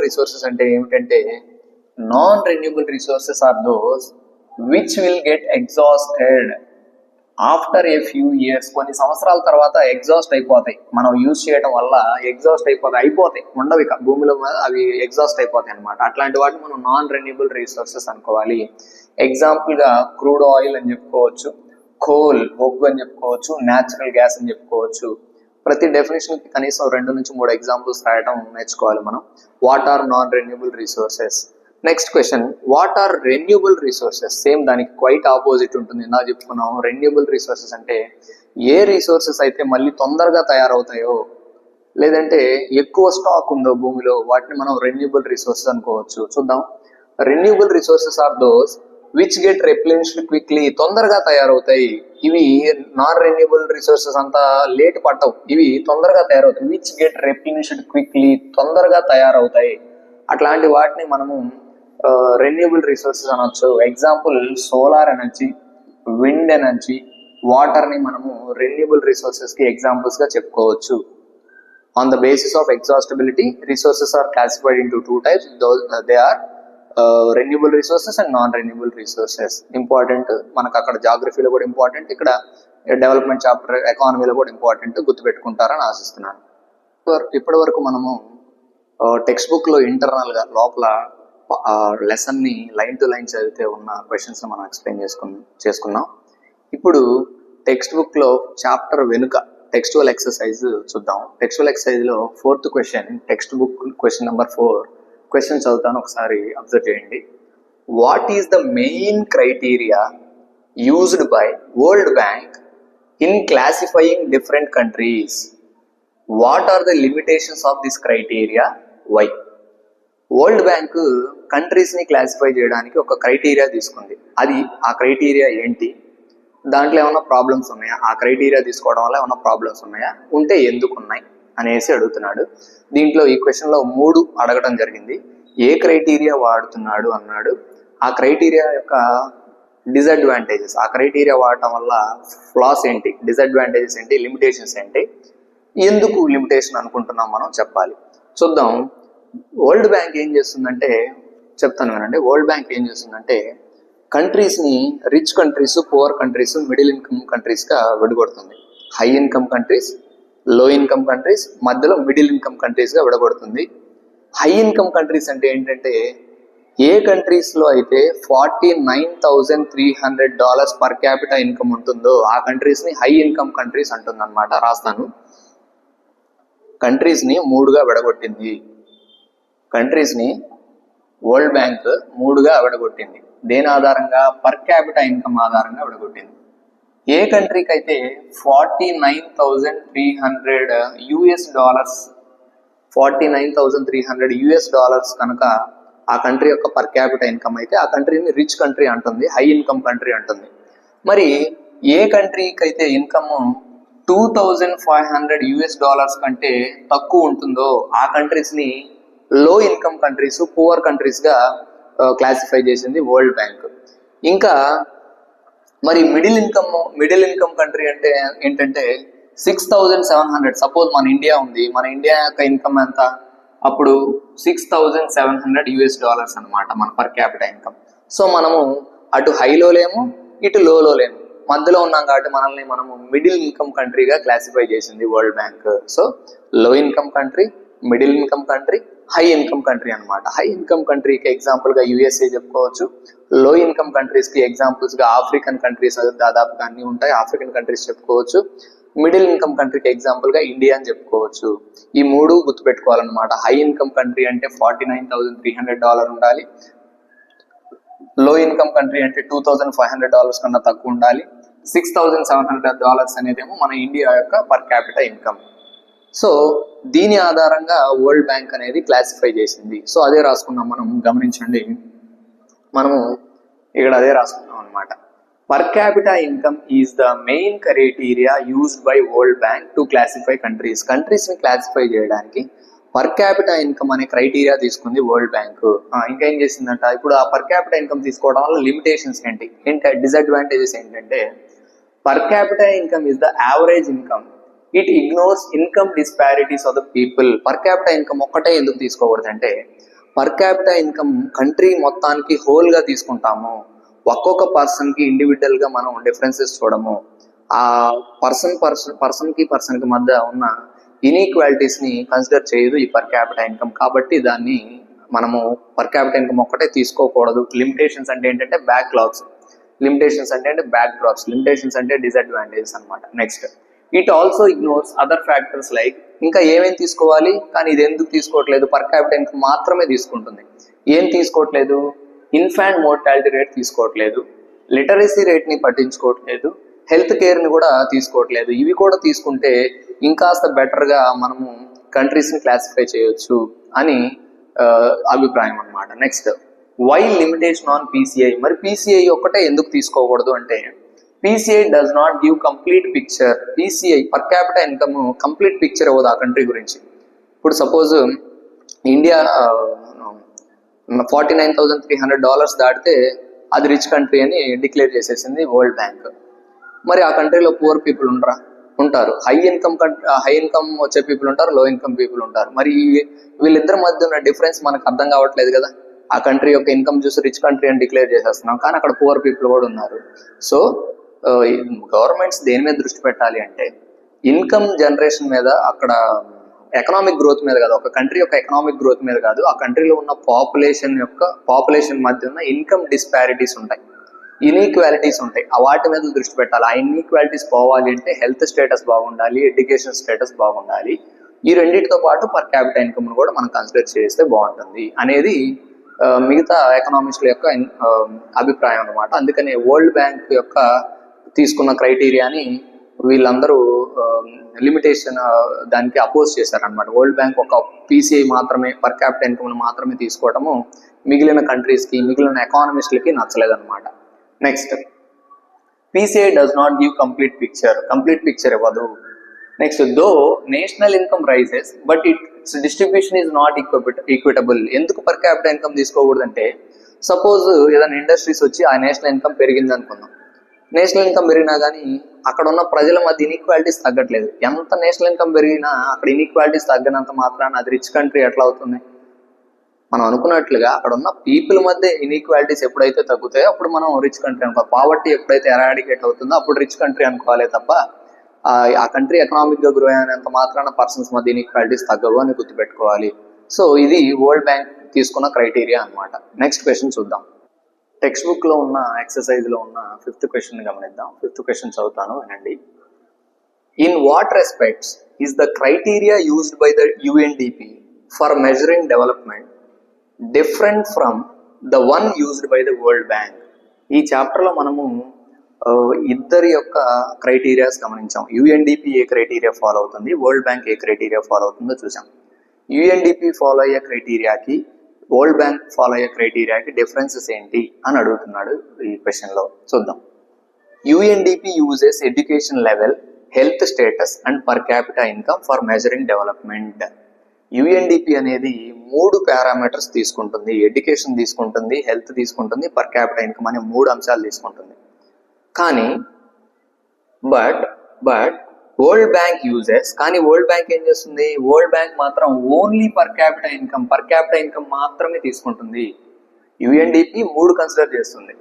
resources are those which will get exhausted after a few years. కొన్ని సంవత్సరాల తర్వాత ఎగ్జాస్ట్ అయిపోతాయి. మనం యూజ్ చేయడం వల్ల అయిపోతాయి, ఉండవు ఇక భూమిలో, అవి ఎగ్జాస్ట్ అయిపోతాయి అనమాట. అట్లాంటి వాటిని మనం నాన్ రెన్యూబుల్ రిసోర్సెస్ అనుకోవాలి. ఎగ్జాంపుల్గా క్రూడ్ ఆయిల్ అని చెప్పుకోవచ్చు, కోల్ బొగ్గు అని చెప్పుకోవచ్చు, న్యాచురల్ గ్యాస్ అని చెప్పుకోవచ్చు. ప్రతి డెఫినేషన్కి కనీసం 2 నుంచి 3 ఎగ్జాంపుల్స్ రాయడం నేర్చుకోవాలి మనం. What are non renewable resources. Next question, what are renewable resources. Same దానికి క్వైట్ ఆపోజిట్ ఉంటుంది. ఇందా చెప్పుకున్నాం రెన్యూబుల్ రిసోర్సెస్ అంటే ఏ రిసోర్సెస్ అయితే మళ్ళీ తొందరగా తయారవుతాయో, లేదంటే ఎక్కువ స్టాక్ ఉందో భూమిలో, వాటిని మనం రెన్యూబుల్ రిసోర్సెస్ అనుకోవచ్చు. చూద్దాం, renewable resources are those which get replenished quickly. తొందరగా తయారవుతాయి. ఇవి నాన్ రెన్యూబుల్ రిసోర్సెస్ అంతా లేట్ పట్టవు, ఇవి తొందరగా తయారవుతాయి. విచ్ గెట్ రిప్లెనిష్డ్ క్విక్లీ, తొందరగా తయారవుతాయి. అట్లాంటి వాటిని మనము రెన్యూబుల్ రిసోర్సెస్ అనొచ్చు. Example solar energy, wind energy, వాటర్ని మనము రెన్యూబుల్ రిసోర్సెస్కి ఎగ్జాంపుల్స్గా చెప్పుకోవచ్చు. On the basis of exhaustibility resources are classified into 2 types. They are renewable resources and non renewable resources. Important, మనకు అక్కడ జాగ్రఫీలో కూడా ఇంపార్టెంట్, ఇక్కడ డెవలప్మెంట్ చాప్టర్ ఎకానమీలో కూడా ఇంపార్టెంట్, గుర్తుపెట్టుకుంటారని ఆశిస్తున్నాను. ఇప్పటి వరకు మనము టెక్స్ట్ బుక్లో ఇంటర్నల్గా లోపల లెసన్ని లైన్ టు లైన్ చదివితే ఉన్న క్వశ్చన్స్ మనం ఎక్స్ప్లెయిన్ చేసుకున్నాం. ఇప్పుడు టెక్స్ట్ బుక్లో చాప్టర్ వెనుక టెక్స్టువల్ ఎక్సర్సైజ్ చూద్దాం. టెక్స్టువల్ ఎక్సర్సైజ్లో 4th question, text book question number 4 question చదువుతాను, ఒకసారి అబ్జర్వ్ చేయండి. What is the main criteria used by World Bank in classifying different countries? What are the limitations of this criteria? Why? World Bank కంట్రీస్ని classify చేయడానికి ఒక criteria తీసుకుంది. అది ఆ criteria ఏంటి? దాంట్లో ఏమైనా ప్రాబ్లమ్స్ ఉన్నాయా? ఆ క్రైటీరియా తీసుకోవడం వల్ల ఏమైనా ప్రాబ్లమ్స్ ఉన్నాయా? ఉంటే ఎందుకు ఉన్నాయి అనేసి అడుగుతున్నాడు. దీంట్లో ఈ క్వశ్చన్లో 3 అడగడం జరిగింది. ఏ క్రైటీరియా వాడుతున్నాడు అన్నాడు, ఆ క్రైటీరియా యొక్క డిసడ్వాంటేజెస్, ఆ క్రైటీరియా వాడటం వల్ల ఫ్లాస్ ఏంటి, డిసడ్వాంటేజెస్ ఏంటి, లిమిటేషన్స్ ఏంటి, ఎందుకు లిమిటేషన్ అనుకుంటున్నాం మనం చెప్పాలి. చూద్దాం. వరల్డ్ బ్యాంక్ ఏం చేస్తుందంటే, చెప్తాను వినండి. వరల్డ్ బ్యాంక్ ఏం చేస్తుందంటే కంట్రీస్ని rich countries, poor countries, middle income కంట్రీస్గా విడగొడుతుంది. High income countries, low income countries, మధ్యలో మిడిల్ ఇన్కమ్ కంట్రీస్గా విడగొడుతుంది. హై ఇన్కమ్ కంట్రీస్ అంటే ఏంటంటే, ఏ కంట్రీస్లో అయితే $49,300 పర్ క్యాపిటా ఇన్కమ్ ఉంటుందో ఆ కంట్రీస్ని హై ఇన్కమ్ కంట్రీస్ అంటుంది అనమాట. రాస్తాను. కంట్రీస్ని 3గా విడగొట్టింది. కంట్రీస్ని వరల్డ్ బ్యాంక్ 3గా విడగొట్టింది. దేని ఆధారంగా? పర్ క్యాపిటా ఇన్కమ్ ఆధారంగా విడగొట్టింది. ఏ కంట్రీకి అయితే $49,300 $49,300 కనుక ఆ కంట్రీ యొక్క పర్ క్యాపిటా ఇన్కమ్ అయితే ఆ కంట్రీని రిచ్ కంట్రీ అంటుంది, హై ఇన్కమ్ కంట్రీ అంటుంది. మరి ఏ కంట్రీకి అయితే ఇన్కమ్ $2,500 కంటే తక్కువ ఉంటుందో ఆ కంట్రీస్ని లో ఇన్కమ్ కంట్రీస్, పువర్ కంట్రీస్గా క్లాసిఫై చేసింది వరల్డ్ బ్యాంక్. ఇంకా మరి మిడిల్ ఇన్కమ్ కంట్రీ అంటే ఏంటంటే 6,700. సపోజ్ మన ఇండియా ఉంది, మన ఇండియా యొక్క ఇన్కమ్ ఎంత? అప్పుడు $6,700 అనమాట మన పర్ క్యాపిటల్ ఇన్కమ్. సో మనము అటు హైలో లేము, ఇటు లోలో లేము, మధ్యలో ఉన్నాం కాబట్టి మనము మిడిల్ ఇన్కమ్ కంట్రీగా క్లాసిఫై చేసింది వరల్డ్ బ్యాంక్. సో లో income country, middle income country, high income country అనమాట. హై ఇన్కమ్ కంట్రీకి ఎగ్జాంపుల్గా USA చెప్పుకోవచ్చు. లో ఇన్కమ్ కంట్రీస్కి ఎగ్జాంపుల్స్గా ఆఫ్రికన్ కంట్రీస్ దాదాపుగా అన్నీ ఉంటాయి, ఆఫ్రికన్ కంట్రీస్ చెప్పుకోవచ్చు. మిడిల్ ఇన్కమ్ కంట్రీకి ఎగ్జాంపుల్గా ఇండియా అని చెప్పుకోవచ్చు. ఈ 3 గుర్తుపెట్టుకోవాలన్నమాట. హై ఇన్కమ్ కంట్రీ అంటే $49,300 ఉండాలి, లో ఇన్కమ్ కంట్రీ అంటే $2,500 కన్నా తక్కువ ఉండాలి, $6,700 అనేదేమో మన ఇండియా యొక్క పర్ క్యాపిటల్ ఇన్కమ్. సో దీని ఆధారంగా వరల్డ్ బ్యాంక్ అనేది క్లాసిఫై చేసింది. సో అదే రాసుకున్నాం మనం, గమనించండి. మనము ఇక్కడ అదే రాసుకున్నాం అనమాట. Per capita income is the main criteria used by World Bank to classify countries. కంట్రీస్ని క్లాసిఫై చేయడానికి పర్ క్యాపిటా ఇన్కమ్ అనే క్రైటీరియా తీసుకుంది వరల్డ్ బ్యాంక్. ఇంకా ఏం చేసిందంట, ఇప్పుడు ఆ పర్ క్యాపిటా ఇన్కమ్ తీసుకోవడం వల్ల లిమిటేషన్స్ ఏంటి, డిసడ్వాంటేజెస్ ఏంటంటే, per capita income is the average income, it ignores income disparities of the people. Per capita income ఒక్కటే ఎందుకు తీసుకోకూడదు అంటే, పర్ క్యాపిటా ఇన్కమ్ కంట్రీ మొత్తానికి హోల్గా తీసుకుంటాము, ఒక్కొక్క పర్సన్కి ఇండివిజువల్గా మనం డిఫరెన్సెస్ చూడము, ఆ పర్సన్కి మధ్య ఉన్న ఇన్ఈక్వాలిటీస్ని కన్సిడర్ చేయదు ఈ పర్ క్యాపిటా ఇన్కమ్. కాబట్టి దాన్ని మనము పర్ క్యాపిటా ఇన్కమ్ ఒక్కటే తీసుకోకూడదు. లిమిటేషన్స్ అంటే ఏంటంటే బ్యాక్లాగ్స్, లిమిటేషన్స్ అంటే బ్యాక్ డ్రాప్స్, లిమిటేషన్స్ అంటే డిసడ్వాంటేజెస్ అనమాట. Next, it also ignores other factors like, ఇంకా ఏమేమి తీసుకోవాలి కానీ ఇది ఎందుకు తీసుకోవట్లేదు, పర్ క్యాపిటల్ ఇన్కమ్ మాత్రమే తీసుకుంటుంది. ఏం తీసుకోవట్లేదు? ఇన్ఫాంట్ మోర్టాలిటీ రేట్ తీసుకోవట్లేదు, లిటరసీ రేట్ని పట్టించుకోవట్లేదు, హెల్త్ కేర్ని కూడా తీసుకోవట్లేదు. ఇవి కూడా తీసుకుంటే ఇంకాస్త బెటర్గా మనము కంట్రీస్ని క్లాసిఫై చేయొచ్చు అని అభిప్రాయం అనమాట. Next, why limitation on PCI. మరి PCI ఒక్కటే ఎందుకు తీసుకోకూడదు అంటే, PCI does not give complete picture. PCI per capital income complete picture ఇవ్వదు ఆ కంట్రీ గురించి. ఇప్పుడు సపోజ్ ఇండియా $49,300 దాటితే అది రిచ్ కంట్రీ అని డిక్లేర్ చేసేసింది వరల్డ్ బ్యాంక్. మరి ఆ కంట్రీలో పువర్ పీపుల్ ఉంటారు, హై ఇన్కమ్ వచ్చే పీపుల్ ఉంటారు, లో ఇన్కమ్ పీపుల్ ఉంటారు. మరి వీళ్ళిద్దరి మధ్య ఉన్న డిఫరెన్స్ మనకు అర్థం కావట్లేదు కదా. ఆ కంట్రీ యొక్క ఇన్కమ్ చూసి రిచ్ కంట్రీ అని డిక్లేర్ చేసేస్తున్నాం, కానీ అక్కడ పువర్ పీపుల్ కూడా ఉన్నారు. సో గవర్నమెంట్స్ దేని మీద దృష్టి పెట్టాలి అంటే, ఇన్కమ్ జనరేషన్ మీద, అక్కడ ఎకనామిక్ గ్రోత్ మీద కాదు, ఒక కంట్రీ యొక్క ఎకనామిక్ గ్రోత్ మీద కాదు, ఆ కంట్రీలో ఉన్న పాపులేషన్ మధ్య ఉన్న ఇన్కమ్ డిస్పారిటీస్ ఉంటాయి. ఇన్ఈక్వాలిటీస్ ఉంటాయి, ఆ వాటి మీద దృష్టి పెట్టాలి. ఆ ఇన్ఈక్వాలిటీస్ పోవాలి అంటే హెల్త్ స్టేటస్ బాగుండాలి, ఎడ్యుకేషన్ స్టేటస్ బాగుండాలి. ఈ రెండింటితో పాటు పర్ క్యాపిటల్ ఇన్కమ్ కూడా మనం కన్సిడర్ చేస్తే బాగుంటుంది అనేది మిగతా ఎకనామిస్ట్ల యొక్క అభిప్రాయం అన్నమాట. అందుకని వరల్డ్ బ్యాంక్ యొక్క తీసుకున్న క్రైటీరియాని వీళ్ళందరూ లిమిటేషన్ దానికి అపోజ్ చేశారనమాట. వరల్డ్ బ్యాంక్ ఒక పీసీఐ మాత్రమే, పర్ క్యాపిటల్ ఇన్కమ్ మాత్రమే తీసుకోవటము మిగిలిన కంట్రీస్కి, మిగిలిన ఎకానమిస్ట్లకి నచ్చలేదన్నమాట. Next, PCI does not give complete picture ఇవ్వదు. Next, though national income rises but its distribution is not equitable. ఎందుకు పర్ క్యాపిటల్ ఇన్కమ్ తీసుకోకూడదంటే, సపోజ్ ఏదైనా ఇండస్ట్రీస్ వచ్చి ఆ నేషనల్ ఇన్కమ్ పెరిగింది అనుకుందాం. నేషనల్ ఇన్కమ్ పెరిగినా కానీ అక్కడ ఉన్న ప్రజల మధ్య ఇన్ఈక్వాలిటీస్ తగ్గట్లేదు. ఎంత నేషనల్ ఇన్కమ్ పెరిగినా అక్కడ ఇన్ఈక్వాలిటీస్ తగ్గినంత మాత్రాన అది రిచ్ కంట్రీ ఎట్లా అవుతుంది? మనం అనుకున్నట్లుగా అక్కడ ఉన్న పీపుల్ మధ్య ఇన్ఈక్వాలిటీస్ ఎప్పుడైతే తగ్గుతాయో అప్పుడు మనం రిచ్ కంట్రీ అనుకోవాలి. పావర్టీ ఎప్పుడైతే ఎరాడికేట్ అవుతుందో అప్పుడు రిచ్ కంట్రీ అనుకోవాలి తప్ప ఆ కంట్రీ ఎకనామిక్ గా గ్రో అయినంత మాత్రాన పర్సన్స్ మధ్య ఇన్ఈక్వాలిటీస్ తగ్గవు అని గుర్తుపెట్టుకోవాలి. సో ఇది వరల్డ్ బ్యాంక్ తీసుకున్న క్రైటీరియా అనమాట. నెక్స్ట్ క్వశ్చన్ చూద్దాం. టెక్స్ట్ బుక్ లో ఉన్న ఎక్సర్సైజ్ లో ఉన్న 5th క్వశ్చన్ గమనిద్దాం. 5th క్వశ్చన్ చదువుతాను, వినండి. In what respects is the criteria used by the UNDP for measuring development different from the one used by the world bank? ఈ chapter లో మనము ఇద్దరి యొక్క క్రైటీరియాస్ గమనించాం. యుఎన్డిపి ఏ క్రైటీరియా ఫాలో అవుతుంది, వరల్డ్ బ్యాంక్ ఏ criteria follow అవుతుందో చూసాం. UNDP follow అయ్యే క్రైటీరియాకి, వరల్డ్ బ్యాంక్ ఫాలో అయ్యే క్రైటీరియాకి డిఫరెన్సెస్ ఏంటి అని అడుగుతున్నాడు ఈ క్వశ్చన్ లో. చూద్దాం. UNDP uses education level, health status and per capital income for measuring development. UNDP అనేది 3 పారామీటర్స్ తీసుకుంటుంది. ఎడ్యుకేషన్ తీసుకుంటుంది, హెల్త్ తీసుకుంటుంది, పర్ క్యాపిటల్ ఇన్కమ్ అనే 3 అంశాలు తీసుకుంటుంది. కానీ బట్ వరల్డ్ బ్యాంక్ యూజెస్, కానీ వరల్డ్ బ్యాంక్ ఏం చేస్తుంది? వరల్డ్ బ్యాంక్ మాత్రం ఓన్లీ పర్ క్యాపిటల్ ఇన్కమ్ మాత్రమే తీసుకుంటుంది. యుఎన్డిపి 3 కన్సిడర్ చేస్తుంది,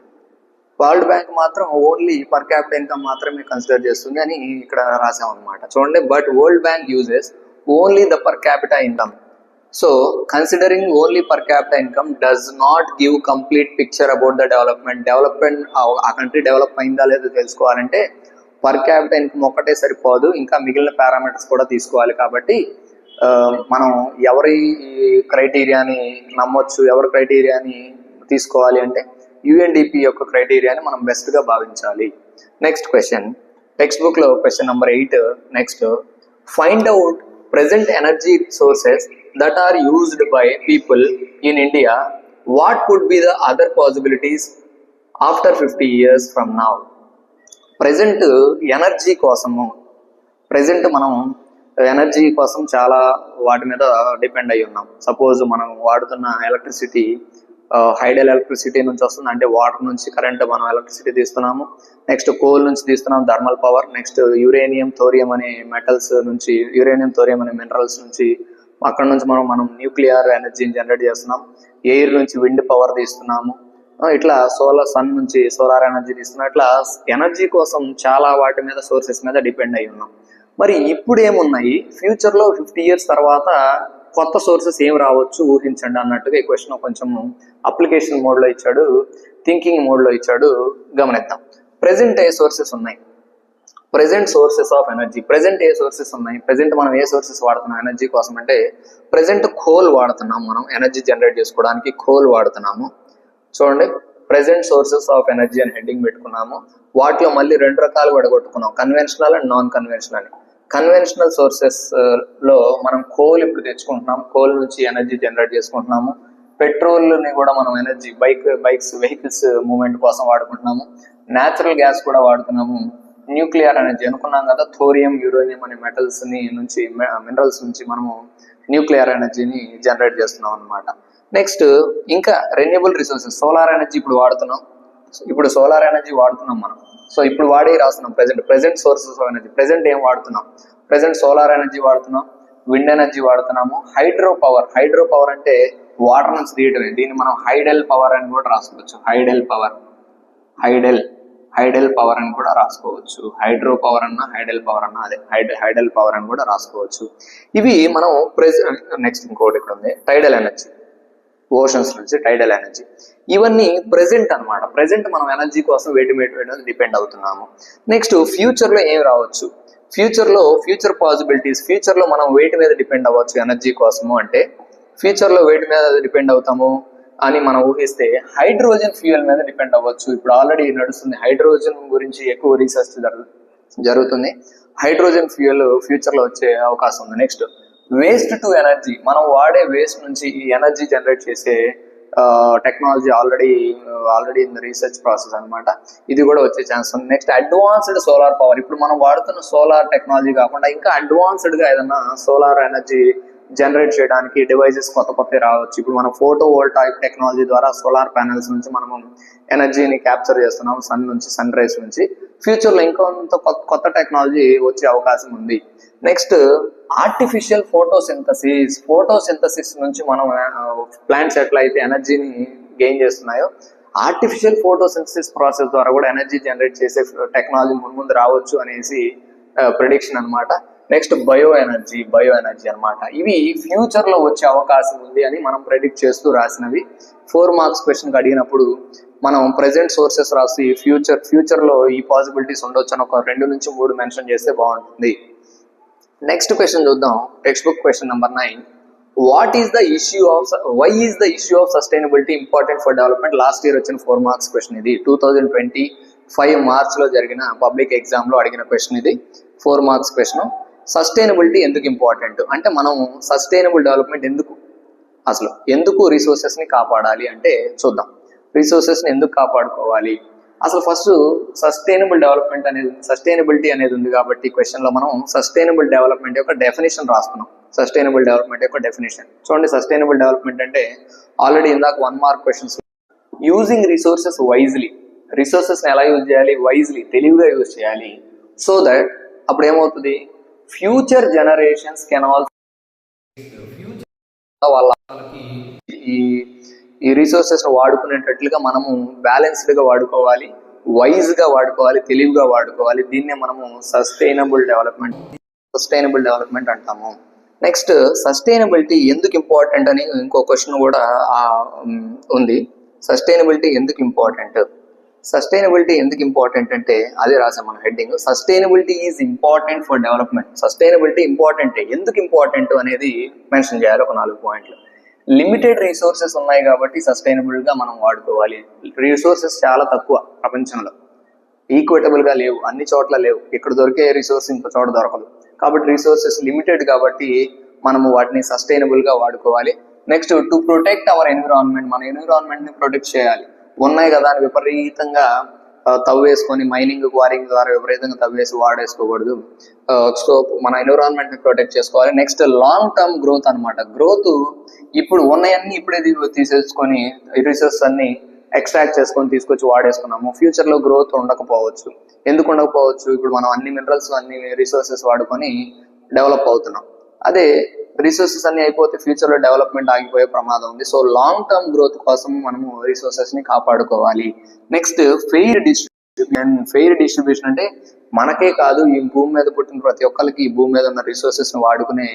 వరల్డ్ బ్యాంక్ మాత్రం ఓన్లీ పర్ క్యాపిటల్ ఇన్కమ్ మాత్రమే కన్సిడర్ చేస్తుంది అని ఇక్కడ రాసాం అనమాట. చూడండి, but world bank uses only the per capital income. So considering only per capital income does not give complete picture about the development. ఆ కంట్రీ డెవలప్ అయిందా లేదో తెలుసుకోవాలంటే పర్ క్యాపిటల్ ఇన్కమ్ ఒక్కటే సరిపోదు, ఇంకా మిగిలిన పారామీటర్స్ కూడా తీసుకోవాలి. కాబట్టి మనం ఎవరి క్రైటీరియాని నమ్మొచ్చు, ఎవరి క్రైటీరియాని తీసుకోవాలి అంటే యుఎన్డిపి యొక్క క్రైటీరియాని మనం బెస్ట్గా భావించాలి. నెక్స్ట్ క్వశ్చన్, టెక్స్ట్ బుక్ లో question number 8. Next, find out present energy sources that are used by people in India. What could be the other possibilities after 50 years from now? Present energy కోసము, present మనం energy కోసం చాలా వాటి మీద depend అయి ఉన్నాం. Suppose మనం వాడుతున్న ఎలక్ట్రిసిటీ హైడల్ ఎలక్ట్రిసిటీ నుంచి వస్తుంది, అంటే వాటర్ నుంచి కరెంట్ మనం ఎలక్ట్రిసిటీ తీస్తున్నాము. నెక్స్ట్ కోల్ నుంచి తీస్తున్నాం thermal power. Next uranium, thorium అనే మెటల్స్ నుంచి, యురేనియం, థోరియం అనే మినరల్స్ నుంచి, అక్కడ నుంచి మనం న్యూక్లియర్ ఎనర్జీని జనరేట్ చేస్తున్నాం. ఎయిర్ నుంచి విండ్ పవర్ తీస్తున్నాము. ఇట్లా సన్ నుంచి సోలార్ ఎనర్జీ తీస్తున్నాం. ఇట్లా ఎనర్జీ కోసం చాలా వాటి మీద, సోర్సెస్ మీద డిపెండ్ అయి ఉన్నాం. మరి ఇప్పుడు ఏమున్నాయి, ఫ్యూచర్లో 50 years తర్వాత కొత్త సోర్సెస్ ఏం రావచ్చు ఊహించండి అన్నట్టుగా ఈ క్వశ్చన్ కొంచెం అప్లికేషన్ మోడ్లో ఇచ్చాడు, థింకింగ్ మోడ్లో ఇచ్చాడు. గమనిద్దాం. ప్రెజెంట్ ఏ సోర్సెస్ ఉన్నాయి, present sources of energy. Present A sources ఉన్నాయి, ప్రెజెంట్ మనం ఏ సోర్సెస్ వాడుతున్నాం ఎనర్జీ కోసం అంటే ప్రెజెంట్ కోల్ వాడుతున్నాం. మనం ఎనర్జీ జనరేట్ చేసుకోవడానికి కోల్ వాడుతున్నాము. చూడండి, ప్రెజెంట్ సోర్సెస్ ఆఫ్ ఎనర్జీ అని హెడ్డింగ్ పెట్టుకున్నాము. వాటిలో మళ్ళీ 2 రకాలు విడగొట్టుకున్నాం, కన్వెన్షనల్ అండ్ నాన్ కన్వెన్షనల్ అని. కన్వెన్షనల్ సోర్సెస్ లో మనం కోల్ ఇప్పుడు తెచ్చుకుంటున్నాం, కోల్ నుంచి ఎనర్జీ జనరేట్ చేసుకుంటున్నాము. పెట్రోల్ని కూడా మనం ఎనర్జీ వెహికల్స్ మూవ్మెంట్ కోసం వాడుకుంటున్నాము. న్యాచురల్ గ్యాస్ కూడా వాడుతున్నాము. న్యూక్లియర్ ఎనర్జీ అనుకున్నాం కదా, థోరియం, యురేనియం అనే మినరల్స్ నుంచి మనము న్యూక్లియర్ ఎనర్జీని జనరేట్ చేస్తున్నాం అనమాట. నెక్స్ట్ ఇంకా రెన్యూబుల్ రిసోర్సెస్, సోలార్ ఎనర్జీ ఇప్పుడు వాడుతున్నాం. ఇప్పుడు సోలార్ ఎనర్జీ వాడుతున్నాం మనం. సో ఇప్పుడు వాడి రాస్తున్నాం present sources of energy. Present ఏం వాడుతున్నాం, ప్రెజెంట్ సోలార్ ఎనర్జీ వాడుతున్నాం, విండ్ ఎనర్జీ వాడుతున్నాము. హైడ్రో పవర్ అంటే వాటర్ నుంచి తీయటమే, దీన్ని మనం హైడల్ పవర్ అని కూడా రాసుకోవచ్చు. హైడల్ పవర్ అని కూడా రాసుకోవచ్చు. హైడ్రో పవర్ అన్నా హైడల్ పవర్ అన్నా అదే హైడల్ పవర్ అని కూడా రాసుకోవచ్చు. ఇవి మనం నెక్స్ట్ ఇంకోటి ఇక్కడ ఉంది, టైడల్ ఎనర్జీ. ఓషన్స్ నుంచి టైడల్ ఎనర్జీ. ఇవన్నీ ప్రెజెంట్ అన్నమాట. ప్రెజెంట్ మనం ఎనర్జీ కోసం వేటి మీద డిపెండ్ అవుతున్నాము. నెక్స్ట్ ఫ్యూచర్లో ఏం రావచ్చు, ఫ్యూచర్లో ఫ్యూచర్ పాసిబిలిటీస్, ఫ్యూచర్లో మనం వేటి మీద డిపెండ్ అవ్వచ్చు ఎనర్జీ కోసము అంటే, ఫ్యూచర్లో వేటి మీద డిపెండ్ అవుతాము అని మనం ఊహిస్తే హైడ్రోజన్ ఫ్యూయల్ మీద డిపెండ్ అవ్వచ్చు. ఇప్పుడు ఆల్రెడీ నడుస్తుంది, హైడ్రోజన్ గురించి ఎక్కువ రీసెర్చ్ జరుగుతుంది. హైడ్రోజన్ ఫ్యూయల్ ఫ్యూచర్లో వచ్చే అవకాశం ఉంది. నెక్స్ట్ వేస్ట్ టు ఎనర్జీ, మనం వాడే వేస్ట్ నుంచి ఈ ఎనర్జీ జనరేట్ చేసే technology already in the research process అనమాట. ఇది కూడా వచ్చే ఛాన్స్ ఉంది. నెక్స్ట్ అడ్వాన్స్డ్ సోలార్ పవర్, ఇప్పుడు మనం వాడుతున్న సోలార్ టెక్నాలజీ కాకుండా ఇంకా అడ్వాన్స్డ్గా ఏదైనా సోలార్ ఎనర్జీ జనరేట్ చేయడానికి డివైజెస్ కొత్త రావచ్చు. ఇప్పుడు మనం ఫోటో వోల్టాయిక్ టెక్నాలజీ ద్వారా సోలార్ ప్యానెల్స్ నుంచి మనము ఎనర్జీని క్యాప్చర్ చేస్తున్నాం, సన్ రైస్ నుంచి. ఫ్యూచర్లో ఇంకొంత కొత్త టెక్నాలజీ వచ్చే అవకాశం ఉంది. నెక్స్ట్ ఆర్టిఫిషియల్ ఫోటోసింథసిస్ నుంచి మనం ప్లాంట్స్ ఎట్లయితే ఎనర్జీని గెయిన్ చేస్తున్నాయో, ఆర్టిఫిషియల్ ఫోటోసింథసిస్ ప్రాసెస్ ద్వారా కూడా ఎనర్జీ జనరేట్ చేసే టెక్నాలజీ ముందు రావచ్చు అనేసి ప్రిడిక్షన్ అనమాట. నెక్స్ట్ బయో ఎనర్జీ అనమాట. ఇవి ఫ్యూచర్ లో వచ్చే అవకాశం ఉంది అని మనం ప్రెడిక్ట్ చేస్తూ రాసినవి. 4 మార్క్స్ క్వశ్చన్ అడిగినప్పుడు మనం ప్రెసెంట్ సోర్సెస్ రాసి ఫ్యూచర్ లో ఈ పాసిబిలిటీస్ ఉండొచ్చు అని ఒక 2 నుంచి 3 మెన్షన్ చేస్తే బాగుంటుంది. నెక్స్ట్ క్వశ్చన్ చూద్దాం. Text book question number 9. Why is the issue of sustainability important for development? Last year వచ్చిన 4 మార్క్స్ క్వశ్చన్ ఇది. 2025 మార్చ్ లో జరిగిన పబ్లిక్ ఎగ్జామ్ లో అడిగిన క్వశ్చన్ ఇది. 4 మార్క్స్ క్వశ్చన్. సస్టైనబిలిటీ ఎందుకు ఇంపార్టెంట్ అంటే, మనం సస్టైనబుల్ డెవలప్మెంట్ ఎందుకు రిసోర్సెస్ ని కాపాడాలి అంటే చూద్దాం. రిసోర్సెస్ ని ఎందుకు కాపాడుకోవాలి, అసలు ఫస్ట్ సస్టైనబిలిటీ అనేది ఉంది కాబట్టి క్వశ్చన్ లో మనం సస్టైనబుల్ డెవలప్మెంట్ యొక్క డెఫినేషన్ రాస్తున్నాం. సస్టైనబుల్ డెవలప్మెంట్ యొక్క డెఫినేషన్ చూడండి. సస్టైనబుల్ డెవలప్మెంట్ అంటే ఆల్రెడీ ఇందాక 1 mark questions, using resources wisely, resources ని ఎలా యూజ్ చేయాలి, వైజ్లీ, తెలివిగా యూజ్ చేయాలి. సో దట్ అప్పుడు ఏమవుతుంది, ఫ్యూచర్ జనరేషన్స్ కెన్ ఆల్సో వాళ్ళకి ఈ రిసోర్సెస్ వాడుకునేటట్లుగా మనము బ్యాలెన్స్డ్ గా వాడుకోవాలి, వైజ్ గా వాడుకోవాలి, తెలివిగా వాడుకోవాలి. దీన్నే మనము సస్టైనబుల్ డెవలప్మెంట్ అంటాము. నెక్స్ట్ సస్టైనబిలిటీ ఎందుకు ఇంపార్టెంట్ అని ఇంకో క్వశ్చన్ కూడా ఉంది. సస్టైనబిలిటీ ఎందుకు ఇంపార్టెంట్ అంటే అదే రాసాం మన heading. Sustainability is important for development. Sustainability important, ఎందుకు ఇంపార్టెంట్ అనేది మెన్షన్ చేయాలి ఒక 4 పాయింట్లు. లిమిటెడ్ రిసోర్సెస్ ఉన్నాయి కాబట్టి సస్టైనబుల్ గా మనం వాడుకోవాలి. రిసోర్సెస్ చాలా తక్కువ ప్రపంచంలో, ఈక్విటబుల్ గా లేవు, అన్ని చోట్ల లేవు. ఇక్కడ దొరికే రిసోర్స్ ఇంకో చోట దొరకదు. కాబట్టి రిసోర్సెస్ లిమిటెడ్ కాబట్టి మనము వాటిని సస్టైనబుల్ గా వాడుకోవాలి. Next to protect our environment, మన ఎన్విరాన్మెంట్ ని ప్రొటెక్ట్ చేయాలి. ఉన్నాయి కదా అని విపరీతంగా తవ్వేసుకొని మైనింగ్ క్వారింగ్ ద్వారా విపరీతంగా తవ్వేసి వాడేసుకోకూడదు. సో మన ఎన్విరాన్మెంట్ ని ప్రొటెక్ట్ చేసుకోవాలి. నెక్స్ట్ లాంగ్ టర్మ్ గ్రోత్ అనమాట. గ్రోత్ ఇప్పుడు ఉన్నాయన్నీ ఇప్పుడే తీసేసుకొని రిసోర్సెస్ అన్ని ఎక్స్ట్రాక్ట్ చేసుకొని తీసుకొచ్చి వాడేసుకున్నాము. ఫ్యూచర్ లో గ్రోత్ ఉండకపోవచ్చు. ఎందుకు ఉండకపోవచ్చు, ఇప్పుడు మనం అన్ని మినరల్స్ అన్ని రిసోర్సెస్ వాడుకొని డెవలప్ అవుతున్నాం. అదే రిసోర్సెస్ అన్ని అయిపోతే ఫ్యూచర్ లో డెవలప్మెంట్ ఆగిపోయే ప్రమాదం ఉంది. సో లాంగ్ టర్మ్ గ్రోత్ కోసం మనము రిసోర్సెస్ ని కాపాడుకోవాలి. నెక్స్ట్ ఫెయిర్ డిస్ట్రిబ్యూషన్ అంటే మనకే కాదు, ఈ భూమి మీద పుట్టిన ప్రతి ఒక్కరికి ఈ భూమి మీద ఉన్న రిసోర్సెస్ ని వాడుకునే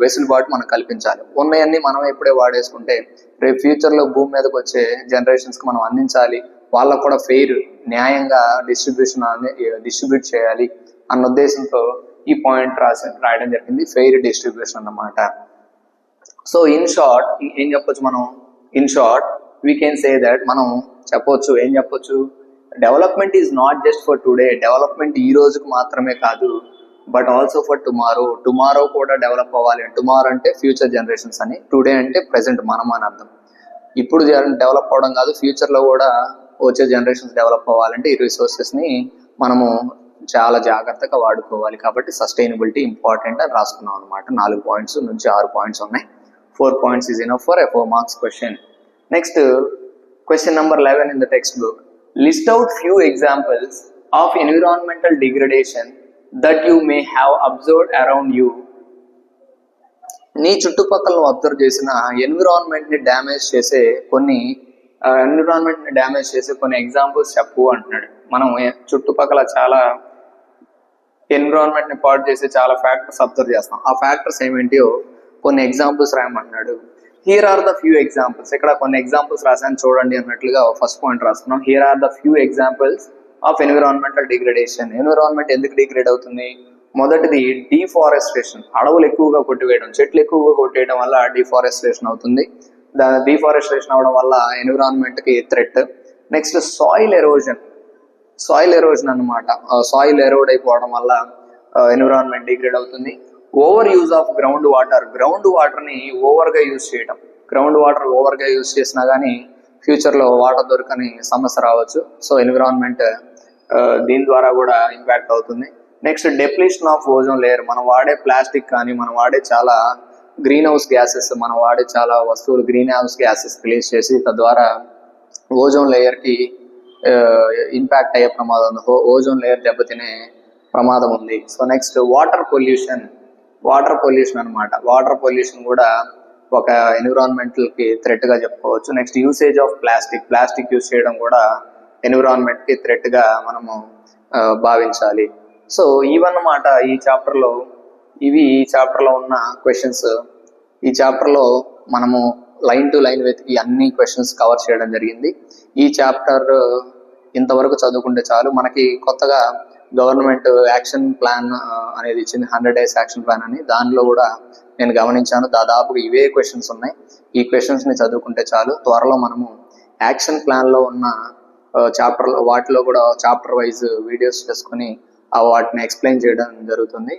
వెసులుబాటు మనం కల్పించాలి. ఉన్నాయన్నీ మనం ఎప్పుడే వాడేసుకుంటే రేపు ఫ్యూచర్ లో భూమి మీదకి వచ్చే జనరేషన్స్ కి మనం అందించాలి. వాళ్ళకు కూడా ఫెయిర్, న్యాయంగా డిస్ట్రిబ్యూట్ చేయాలి అన్న ఉద్దేశంతో ఈ పాయింట్ రాయడం జరిగింది. ఫెయిర్ డిస్ట్రిబ్యూషన్ అన్నమాట. సో ఇన్ షార్ట్ ఏం చెప్పొచ్చు మనం, వీ కెన్ సే దట్ మనం ఏం చెప్పొచ్చు, development is not just for today. Development ఈ రోజుకు మాత్రమే కాదు, బట్ ఆల్సో ఫర్ టుమారో కూడా డెవలప్ అవ్వాలి. టుమారో అంటే ఫ్యూచర్ జనరేషన్స్ అని, టుడే అంటే ప్రెసెంట్ మనం అని అర్థం. ఇప్పుడు డెవలప్ అవడం కాదు, ఫ్యూచర్ లో కూడా వచ్చే జనరేషన్స్ డెవలప్ అవ్వాలంటే ఈ రిసోర్సెస్ ని మనము చాలా జాగ్రత్తగా వాడుకోవాలి. కాబట్టి సస్టైనబిలిటీ ఇంపార్టెంట్ అని రాసుకున్నాం అనమాట. 4 పాయింట్స్ నుంచి 6 పాయింట్స్ ఉన్నాయి. 4 points is enough for a 4 marks question. Next question number 11 in the text book. List out few examples of environmental degradation that you may have observed around you. నీ చుట్టుపక్కల observe చేసిన environment ని damage చేసే కొన్ని examples చెప్పు అంటున్నాడు. మనం చుట్టుపక్కల చాలా ఎన్విరాన్మెంట్ ని పాడు చేసే చాలా ఫ్యాక్టర్స్ అబ్జర్వ్ చేస్తాం. ఆ ఫ్యాక్టర్స్ ఏమేంటియో కొన్ని ఎగ్జాంపుల్స్ రాయమంటున్నాడు. Here are the few examples. ఇక్కడ కొన్ని ఎగ్జాంపుల్స్ రాశాను చూడండి అన్నట్లుగా ఫస్ట్ పాయింట్ రాస్తున్నాం. Here are the few examples of environmental degradation. Environment ఎందుకు డిగ్రేడ్ అవుతుంది? మొదటిది డిఫారెస్టేషన్, అడవులు ఎక్కువగా కొట్టివేయడం, చెట్లు ఎక్కువగా కొట్టేయడం వల్ల డిఫారెస్టేషన్ అవుతుంది. డిఫారెస్టేషన్ అవడం వల్ల ఎన్విరాన్మెంట్ కి threat. Next soil erosion. Soil erosion అనమాట, సాయిల్ ఎరోడ్ అయిపోవడం వల్ల ఎన్విరాన్మెంట్ డిగ్రేడ్ అవుతుంది. Over use of ground water. Ground water ని ఓవర్ గా యూజ్ చేయడం. గ్రౌండ్ వాటర్ ఓవర్ గా యూజ్ చేసినా కానీ ఫ్యూచర్ లో వాటర్ దొరకని సమస్య రావచ్చు. సో ఎన్విరాన్మెంట్ దీని ద్వారా కూడా ఇంపాక్ట్ అవుతుంది. Next డెప్లీషన్ of ozone layer. మనం వాడే ప్లాస్టిక్ కానీ, మనం వాడే చాలా గ్రీన్ హౌస్ గ్యాసెస్, మనం వాడే చాలా వస్తువులు గ్రీన్ హౌస్ గ్యాసెస్ రిలీజ్ చేసి తద్వారా ఓజోన్ లేయర్ కి ఇంపాక్ట్ అయ్యే ప్రమాదం ఉంది. ఓజోన్ లేయర్ దెబ్బతినే ప్రమాదం ఉంది. So next water pollution. Water pollution అనమాట, వాటర్ పొల్యూషన్ కూడా ఒక ఎన్విరాన్మెంటల్ కి థ్రెట్ గా చెప్పుకోవచ్చు. Next usage of plastic. Plastic use చేయడం కూడా ఎన్విరాన్మెంట్ కి థ్రెట్ గా మనము భావించాలి. సో ఇవన్నమాట ఈ చాప్టర్ లో. ఇవి ఈ చాప్టర్ లో ఉన్న క్వశ్చన్స్. ఈ చాప్టర్ లో మనము లైన్ టు లైన్ వెతికి అన్ని క్వశ్చన్స్ కవర్ చేయడం జరిగింది. ఈ చాప్టర్ ఇంతవరకు చదువుకుంటే చాలు. మనకి కొత్తగా గవర్నమెంట్ యాక్షన్ ప్లాన్ అనేది ఇచ్చింది, 100 days యాక్షన్ ప్లాన్ అని. దానిలో కూడా నేను గమనించాను, దాదాపుగా ఇవే క్వశ్చన్స్ ఉన్నాయి. ఈ క్వశ్చన్స్ ని చదువుకుంటే చాలు. త్వరలో మనము యాక్షన్ ప్లాన్ లో ఉన్న చాప్టర్ వాటిలో కూడా చాప్టర్ వైజ్ వీడియోస్ చేసుకుని వాటిని ఎక్స్ప్లెయిన్ చేయడం జరుగుతుంది.